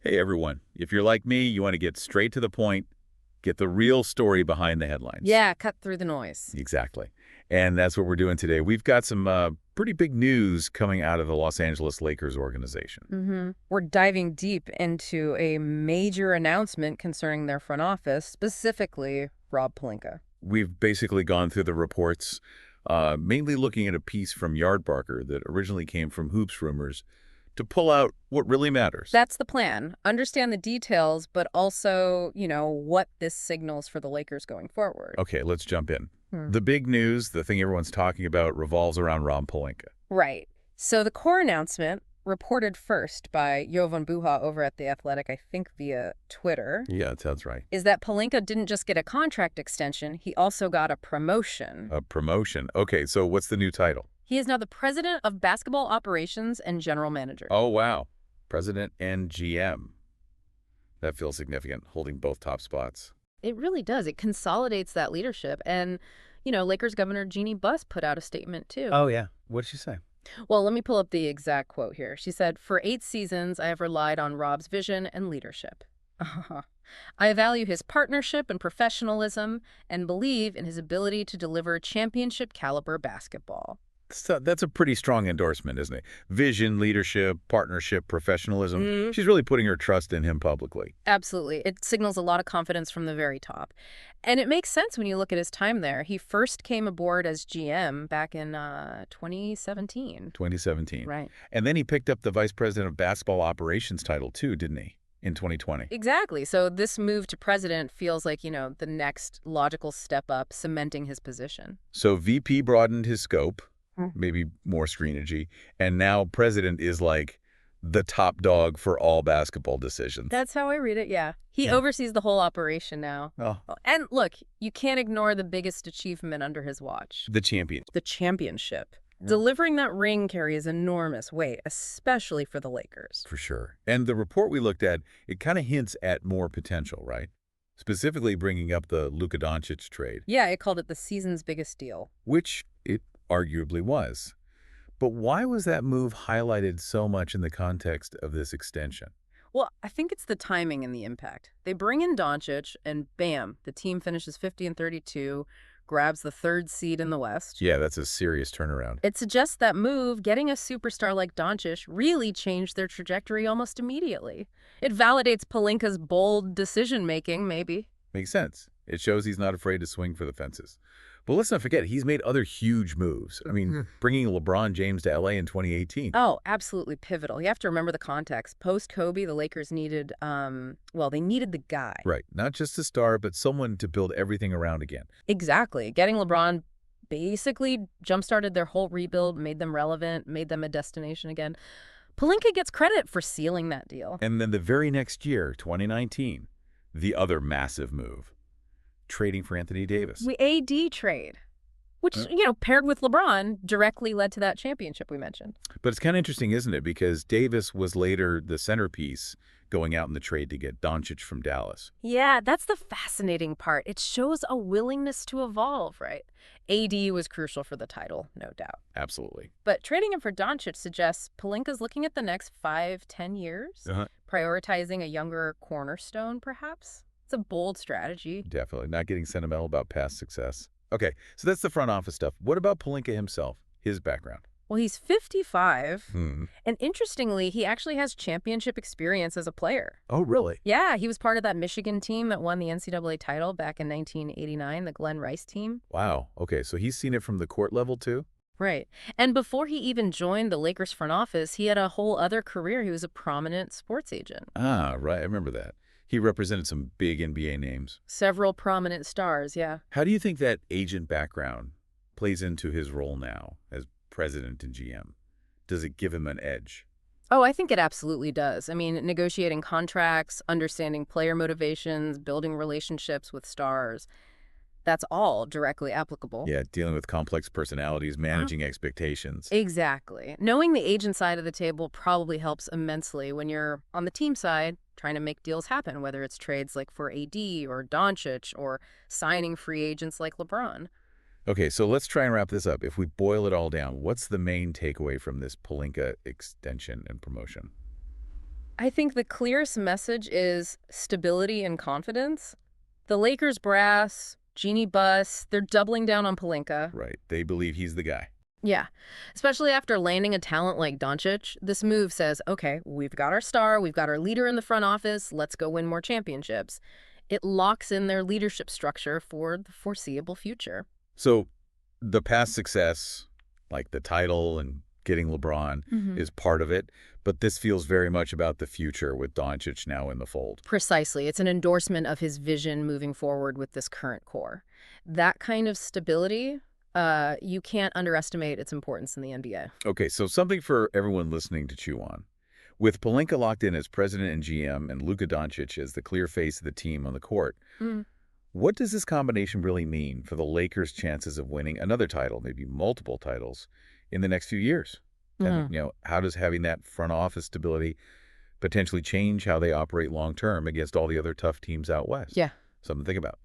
Hey everyone, if you're like me, you want to get straight to the point, get the real story behind the headlines. Yeah, cut through the noise. Exactly. And that's what we're doing today. We've got some pretty big news coming out of the Los Angeles Lakers organization. We're diving deep into a major announcement concerning their front office, specifically Rob Pelinka. We've basically gone through the reports, mainly looking at a piece from Yardbarker that originally came from Hoops Rumors to pull out what really matters. That's the plan. Understand the details, but also, what this signals for the Lakers going forward. Okay, let's jump in. Hmm. The big news, the thing everyone's talking about, revolves around Rob Pelinka. Right. So the core announcement, reported first by Jovan Buha over at The Athletic, I think via Twitter, Yeah, that sounds right. is that Pelinka didn't just get a contract extension, he also got a promotion. A promotion. Okay, so what's the new title? He is now the president of basketball operations and general manager. Oh, wow. President and GM. That feels significant, holding both top spots. It really does. It consolidates that leadership. And, Lakers Governor Jeannie Buss put out a statement, too. Oh, yeah. What did she say? Well, let me pull up the exact quote here. She said, "For 8 seasons, I have relied on Rob's vision and leadership. I value his partnership and professionalism and believe in his ability to deliver championship-caliber basketball." So that's a pretty strong endorsement, isn't it? Vision, leadership, partnership, professionalism. Mhm. She's really putting her trust in him publicly. Absolutely. It signals a lot of confidence from the very top. And it makes sense when you look at his time there. He first came aboard as GM back in 2017. 2017. Right. And then he picked up the vice president of basketball operations title, too, didn't he? In 2020. Exactly. So this move to president feels like, the next logical step up, cementing his position. So VP broadened his scope, Mm. maybe more screenage, and now president is like the top dog for all basketball decisions. That's how I read it, yeah. He Yeah. oversees the whole operation now. Oh, And look, you can't ignore the biggest achievement under his watch, the champion. the championship. Yeah. Delivering that ring carries enormous weight, especially for the Lakers. For sure. And the report we looked at, it kind of hints at more potential, right? Specifically bringing up the Luca Doncic trade, Yeah, it called it the season's biggest deal. which it arguably was. But why was that move highlighted so much in the context of this extension? Well, I think it's the timing and the impact. They bring in Doncic, and bam, the team finishes 50-32, grabs the 3rd seed in the West. Yeah, that's a serious turnaround. It suggests that move, getting a superstar like Doncic, really changed their trajectory almost immediately. It validates Pelinka's bold decision-making, maybe. Makes sense. It shows he's not afraid to swing for the fences. But let's not forget, he's made other huge moves. I mean, bringing LeBron James to LA in 2018. Oh, absolutely pivotal. You have to remember the context. Post-Kobe, the Lakers needed, they needed the guy. Right. Not just a star, but someone to build everything around again. Exactly. Getting LeBron basically jump-started their whole rebuild, made them relevant, made them a destination again. Pelinka gets credit for sealing that deal. And then the very next year, 2019, the other massive move, trading for Anthony Davis. We AD trade, which, paired with LeBron, directly led to that championship we mentioned. But it's kind of interesting, isn't it? Because Davis was later the centerpiece going out in the trade to get Doncic from Dallas. Yeah, that's the fascinating part. It shows a willingness to evolve, right? AD was crucial for the title, no doubt. Absolutely. But trading him for Doncic suggests Pelinka's looking at the next 5-10 years, prioritizing a younger cornerstone, perhaps. It's a bold strategy. Definitely. Not getting sentimental about past success. Okay, so that's the front office stuff. What about Pelinka himself, his background? Well, he's 55, Hmm. and interestingly, he actually has championship experience as a player. Oh, really? Yeah, he was part of that Michigan team that won the NCAA title back in 1989, the Glenn Rice team. Wow. Okay, so he's seen it from the court level, too? Right. And before he even joined the Lakers front office, he had a whole other career. He was a prominent sports agent. Ah, right. I remember that. He represented some big NBA names. Several prominent stars, yeah. How do you think that agent background plays into his role now as president and GM? Does it give him an edge? Oh, I think it absolutely does. I mean, negotiating contracts, understanding player motivations, building relationships with stars, that's all directly applicable. Yeah, dealing with complex personalities, managing expectations. Exactly. Knowing the agent side of the table probably helps immensely when you're on the team side trying to make deals happen, whether it's trades like for AD or Doncic or signing free agents like LeBron. Okay, so let's try and wrap this up. If we boil it all down, what's the main takeaway from this Pelinka extension and promotion? I think the clearest message is stability and confidence. The Lakers brass, Jeannie Buss, they're doubling down on Pelinka. Right. They believe he's the guy. Yeah, especially after landing a talent like Doncic, this move says, okay, we've got our star, we've got our leader in the front office, let's go win more championships. It locks in their leadership structure for the foreseeable future. So the past success, like the title and getting LeBron, is part of it, but this feels very much about the future with Doncic now in the fold. Precisely. It's an endorsement of his vision moving forward with this current core. That kind of stability, you can't underestimate its importance in the NBA. Okay, so something for everyone listening to chew on. With Pelinka locked in as president and GM and Luca Doncic as the clear face of the team on the court, what does this combination really mean for the Lakers' chances of winning another title, maybe multiple titles, in the next few years? And, how does having that front office stability potentially change how they operate long-term against all the other tough teams out west? Yeah. Something to think about.